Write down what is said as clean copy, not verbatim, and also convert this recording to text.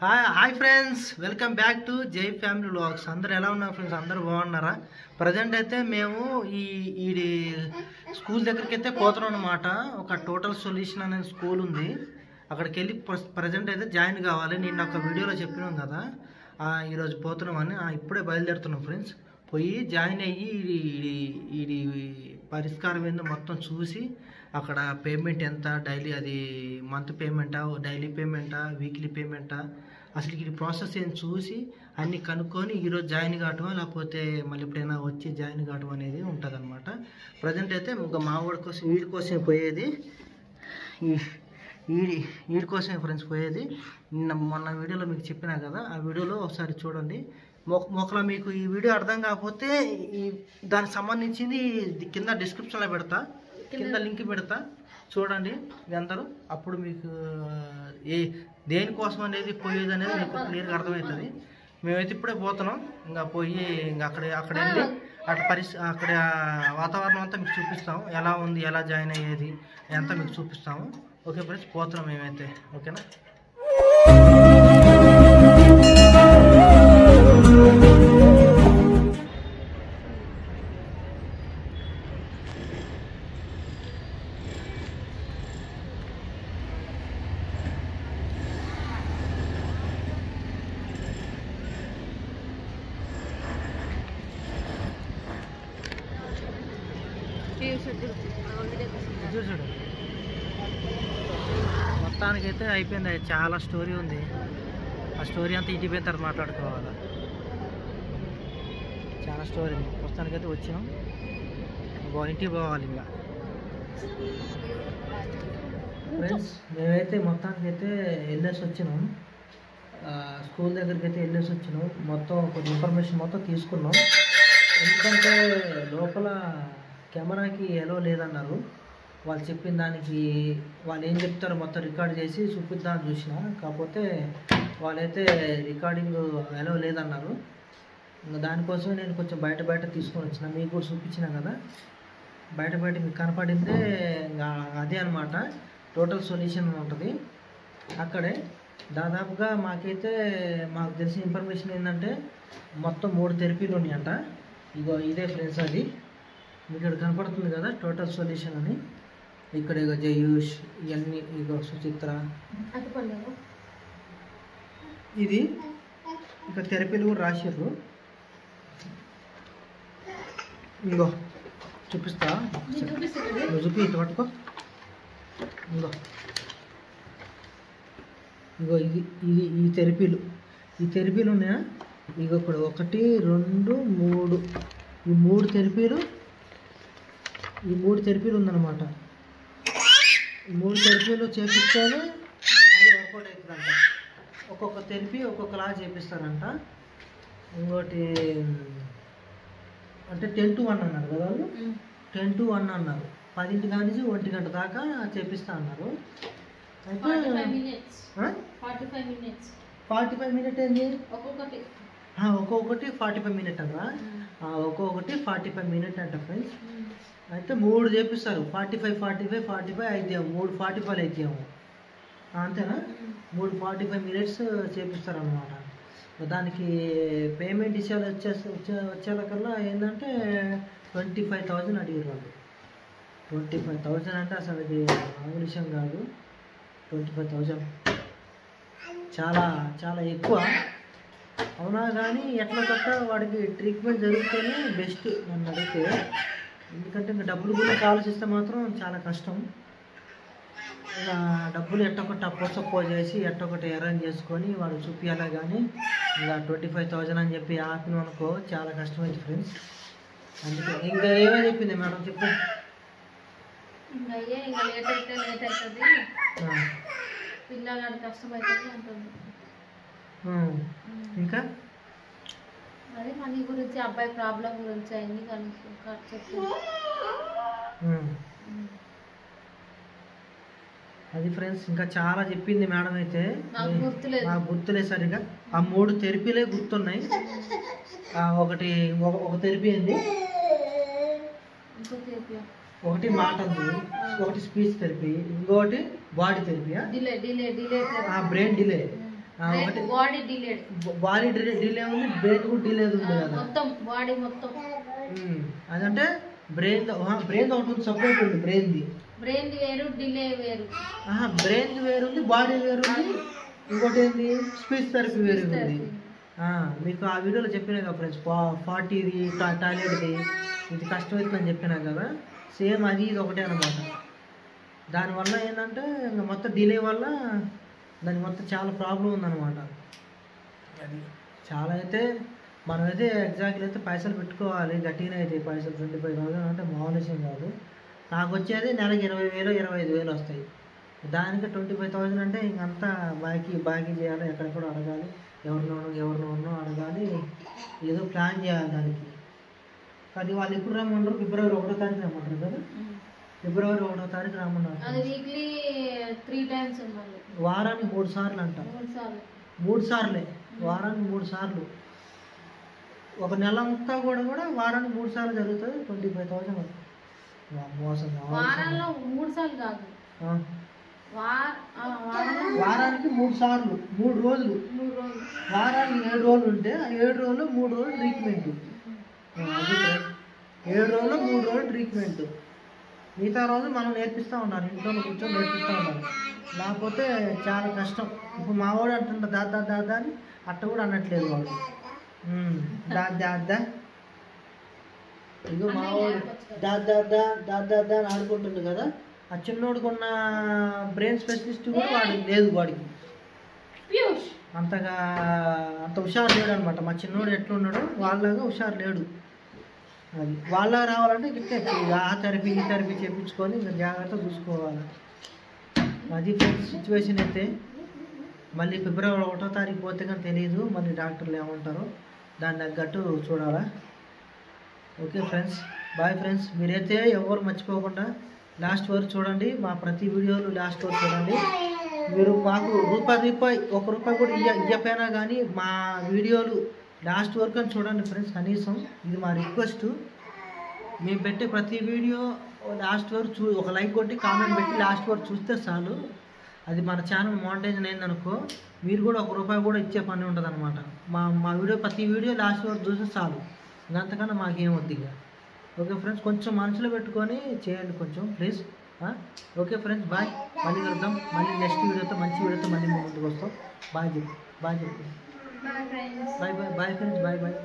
Hi friends, welcome back to జై family vlogs. అందరు ఎలా ఉన్నారు ఫ్రెండ్స్? అందరూ బాగున్నారా? ప్రజెంట్ అయితే మేము ఈ స్కూల్ దగ్గరికి అయితే పోతున్నాం అనమాట. ఒక టోటల్ సొల్యూషన్ అనే స్కూల్ ఉంది, అక్కడికి వెళ్ళి ప్రజెంట్ అయితే జాయిన్ కావాలి. నేను ఒక వీడియోలో చెప్పినాం కదా, ఈరోజు పోతున్నామని. ఇప్పుడే బయలుదేరుతున్నాం ఫ్రెండ్స్. పోయి జాయిన్ అయ్యి ఇది పరిష్కారం ఏందో మొత్తం చూసి, అక్కడ పేమెంట్ ఎంత, డైలీ అది మంత్ పేమెంటా, డైలీ పేమెంటా, వీక్లీ పేమెంటా, అసలు ఇది ప్రాసెస్ ఏం చూసి అన్నీ కనుక్కొని ఈరోజు జాయిన్ కావటం, లేకపోతే మళ్ళీ ఎప్పుడైనా వచ్చి జాయిన్ కావటం అనేది ఉంటుంది అనమాట. ప్రజెంట్ అయితే ఇంకా మా వాడి కోసం వీడి కోసం పోయేది, వీడి కోసమే ఫ్రెండ్స్ పోయేది. మొన్న వీడియోలో మీకు చెప్పినా కదా, ఆ వీడియోలో ఒకసారి చూడండి. ఒకలా మీకు ఈ వీడియో అర్థం కాకపోతే దానికి సంబంధించింది కింద డిస్క్రిప్షన్లో పెడతా, కింద లింక్ పెడతా, చూడండి ఇది అందరూ. అప్పుడు మీకు దేనికోసం అనేది పోయేది అనేది మీకు క్లియర్గా అర్థమవుతుంది. మేమైతే ఇప్పుడే పోతున్నాం. ఇంకా పోయి ఇంకా అక్కడ వెళ్ళి అక్కడ వాతావరణం అంతా మీకు చూపిస్తాము, ఎలా ఉంది, ఎలా జాయిన్ అయ్యేది అంతా మీకు చూపిస్తాము. ఓకే ఫ్రెండ్స్, పోతున్నాం మేమైతే. ఓకేనా? చూడు, మొత్తానికైతే అయిపోయింది. చాలా స్టోరీ ఉంది, ఆ స్టోరీ అంతా ఇంటికి పోయిన తర్వాత మాట్లాడుకోవాలి. చాలా స్టోరీ ఉంది. ప్రస్తుతానికైతే వచ్చినాం, ఇంటికి పోవాలి. ఇంకా ఫ్రెండ్స్, మేమైతే మొత్తానికైతే వెళ్ళేసి వచ్చినాం. స్కూల్ దగ్గరికి అయితే వెళ్ళేసి వచ్చినాం. మొత్తం కొంచెం ఇన్ఫర్మేషన్ మొత్తం తీసుకున్నాం. ఎందుకంటే లోపల కెమెరాకి ఎలో లేదన్నారు. వాళ్ళు చెప్పిన దానికి వాళ్ళు ఏం చెప్తారో మొత్తం రికార్డ్ చేసి చూపిద్దామని చూసిన, కాకపోతే వాళ్ళైతే రికార్డింగ్ ఎలో లేదన్నారు. ఇంకా దానికోసం నేను కొంచెం బయట తీసుకొని వచ్చిన, మీకు కూడా చూపించిన కదా. బయట మీకు కనపడిందే ఇంకా అదే అనమాట, టోటల్ సొల్యూషన్ ఉంటుంది అక్కడే. దాదాపుగా మాకు తెలిసిన ఇన్ఫర్మేషన్ ఏంటంటే మొత్తం 3 థెరపీలు ఉన్నాయంట. ఇదే ఫ్రెండ్స్, అది మీకు ఇక్కడ కనపడుతుంది కదా, టోటల్ సొల్యూషన్ అని. ఇక్కడ జయూష్, ఇవన్నీ సుచిత్ర, ఇది ఇక్కడ థెరపీలు కూడా రాశారు. ఇంకో చూపిస్తా, చూపి ఇటు పట్టుకో. ఇంకో ఇది ఈ థెరపీలు ఉన్నాయా? ఇక ఇప్పుడు 1, 2, 3 ఈ 3 థెరపీలు ఉందన్నమాట. ఈ 3 థెరపీలు చేపిస్తేనే అది వర్కౌట్ అవుతుందంట. ఒక్కొక్క థెరపీ ఒక్కొక్కలా చేపిస్తారంట. ఇంకోటి అంటే 10 to 1 అన్నారు కదా వాళ్ళు, 10 to 1 అన్నారు. 10 నుంచి 1 గంట దాకా చేపిస్తా అన్నారు. అయితే 45 మినిట్ ఏంది, ఒక్కొక్కటి 45 మినిట్ అన్నా, ఒక్కొక్కటి 45 మినిట్ అంట ఫ్రెండ్స్. అయితే 3 చేపిస్తారు, 45 అయితే 3 45 అయితేమో, అంతేనా? 3 45 మినిట్స్ చేపిస్తారు అన్నమాట. దానికి పేమెంట్ ఇచ్చేది వచ్చేకల్లా ఏంటంటే 25,000 అడిగారు వాళ్ళు. 25,000 అంటే అసలు ఇది మామూలు విషయం కాదు. 25,000 చాలా చాలా ఎక్కువ. అవునా, కానీ ఎట్లా కొట్ట వాడికి ట్రీట్మెంట్ జరిగితేనే బెస్ట్ నన్ను అడిగితే. ఎందుకంటే ఇంకా డబ్బులు గురించి ఆలోచిస్తే మాత్రం చాలా కష్టం. ఇలా డబ్బులు ఎట్టొకటి అప్పో చేసి ఎట్టొకటి అరేంజ్ చేసుకొని వాడు చూపించాలి. కానీ ఇలా 25,000 అని చెప్పి ఆపిన అనుకో చాలా కష్టమైంది ఫ్రెండ్స్. అందుకే ఇంకా ఏమని చెప్పింది మేడం, చెప్పు. ఇంకా అదే మనీ గురించి, అబ్బాయి ప్రాబ్లం గురించి అన్ని అది ఫ్రెండ్స్. ఇంకా చాలా చెప్పింది మేడం అయితే, నాకు గుర్తులేదు సరిగా. ఆ 3 థెరపీలే గుర్తున్నాయి. ఒక థెరపీ ఏంది, ఒకటి మాటలు, ఒకటి స్పీచ్ థెరపీ, ఇంకొకటి బాడీ థెరపీ, బ్రెయిన్ డిలే. ఒకటి బాడీ డిలేడ్, బాడీ డిలే ఉంది, బ్రెయిన్ కూడా డిలే ఉంది కదా, మొత్తం బాడీ మొత్తం. అదంటే బ్రెయిన్ ఒకటి ఉంది, సపరేట్ ఉంది బ్రెయిన్ వేరు, డిలే వేరు. బ్రెయిన్ వేరు ఉంది, బాడీ వేరు ఉంది, ఇంకోటి ఏంది స్పీచ్ థెరపీ వేరు ఉంది. మీకు ఆ వీడియోలో చెప్పినా కదా ఫ్రెండ్స్, 40ది టాయిలెట్ది ఇది కష్టమవుతుందని చెప్పినా కదా, సేమ్ అది ఇది ఒకటే అనమాట. దానివల్ల ఏంటంటే ఇంకా మొత్తం డిలే వల్ల దానికి మొత్తం చాలా ప్రాబ్లం ఉందన్నమాట. అది చాలా అయితే మనమైతే ఎగ్జాక్ట్లీ అయితే పైసలు పెట్టుకోవాలి, గట్టిగానే అయితే పైసలు 25,000 అంటే మామూలు విషయం కాదు. నాకు వచ్చేది నెలకి 20,000 25,000 వస్తాయి. దానికి 25,000 అంటే ఇంకంతా బాకీ చేయాలి, ఎక్కడెక్కడ అడగాలి, ఎవరినో అడగాలి, ఏదో ప్లాన్ చేయాలి దానికి. అది వాళ్ళు ఎప్పుడు రమ్మంటారు? ఫిబ్రవరి 1వ తారీఖు రమ్మంటారు కదా, ఫిబ్రవరి 1వ తారీఖు రమ్మన్నారు. వీక్లీ 3 times ఉండాలి, వారానికి 3 సార్లు అంట. 3 సార్లే, వారానికి 3 సార్లు. ఒక నెల అంతా కూడా వారానికి 3 సార్లు జరుగుతుంది. 25,000 మోసం. వారాల్లో 3 సార్లు కాదు, వారానికి 3 సార్లు, 3 రోజులు. వారానికి 7 రోజులు ఉంటే ఆ 7 రోజులు 3 రోజులు ట్రీట్మెంట్. 7 రోజులు 3 రోజులు ట్రీట్మెంట్. మిగతా రోజు మనం నేర్పిస్తూ ఉండాలి, ఇంట్లో కూర్చొని నేర్పిస్తూ ఉండాలి. లేకపోతే చాలా కష్టం. ఇప్పుడు మా వాడు అంటుంటా దాదా అని, అట్ట కూడా అనట్లేదు వాడు. దాదా ఇగో మా వాడు దాదా అని ఆడుకుంటుండు కదా. ఆ చిన్నోడికి ఉన్న బ్రెయిన్ స్పెషలిస్ట్ కూడా వాడికి లేదు, వాడికి అంత హుషారు లేడు అనమాట. మా చిన్నోడు ఎట్లున్నాడో వాళ్ళగా హుషారు లేడు. అది వాళ్ళ రావాలంటే గిట్టే ఆ థెరపీ ఈ థెరపీ చేయించుకొని ఇంకా జాగ్రత్తగా చూసుకోవాలి. అది సిచ్యువేషన్ అయితే. మళ్ళీ ఫిబ్రవరి 1వ తారీఖు పోతే కానీ తెలియదు మళ్ళీ డాక్టర్లు ఏమంటారో, దాని తగ్గట్టు చూడాలా. Okay friends, bye friends. మీరైతే ఎవరు మర్చిపోకుండా లాస్ట్ వరకు చూడండి, మా ప్రతి వీడియోలు లాస్ట్ వరకు చూడండి. మీరు మాకు రూపాయి 1 రూపాయి కూడా ఇవ్వకపోయినా కానీ మా వీడియోలు లాస్ట్ వరకు అని చూడండి ఫ్రెండ్స్. కనీసం ఇది మా రిక్వెస్ట్. మేము పెట్టే ప్రతి వీడియో లాస్ట్ వరకు ఒక లైక్ కొట్టి కామెంట్ పెట్టి లాస్ట్ వరకు చూస్తే చాలు. అది మన ఛానల్ మానిటైజేషన్ అయిందనుకో, మీరు కూడా 1 రూపాయి కూడా ఇచ్చే పని ఉంటుంది అనమాట. మా వీడియో ప్రతి వీడియో లాస్ట్ వరకు చూస్తే చాలు, అంతకన్నా మాకేం వద్దు ఇక. ఓకే ఫ్రెండ్స్, కొంచెం మనసులో పెట్టుకొని చేయండి కొంచెం ప్లీజ్. Okay friends, bye. మళ్ళీ కలుద్దాం, మళ్ళీ నెక్స్ట్ వీడియోతో మంచి వీడియోతో మళ్ళీ ముందుకు వస్తాం. బాయ్ చెప్పు, బాయ్ ఫ్రెండ్స్, బాయ్.